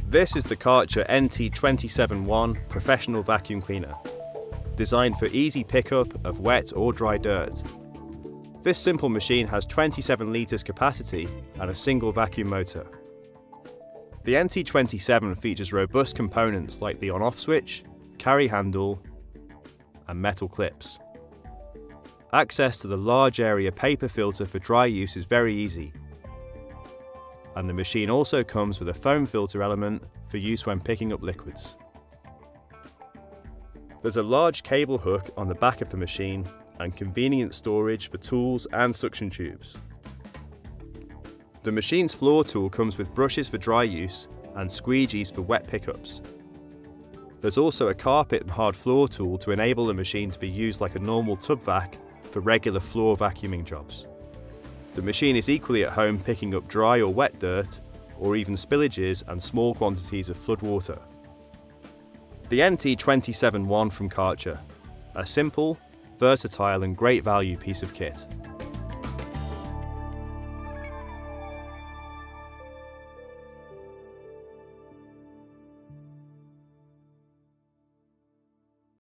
This is the Karcher NT271 Professional Vacuum Cleaner, designed for easy pickup of wet or dry dirt. This simple machine has 27 litres capacity and a single vacuum motor. The NT27 features robust components like the on-off switch, carry handle, and metal clips. Access to the large area paper filter for dry use is very easy, and the machine also comes with a foam filter element for use when picking up liquids. There's a large cable hook on the back of the machine and convenient storage for tools and suction tubes. The machine's floor tool comes with brushes for dry use and squeegees for wet pickups. There's also a carpet and hard floor tool to enable the machine to be used like a normal tub vac for regular floor vacuuming jobs. The machine is equally at home picking up dry or wet dirt, or even spillages and small quantities of flood water. The NT271 from Karcher, a simple, versatile and great value piece of kit.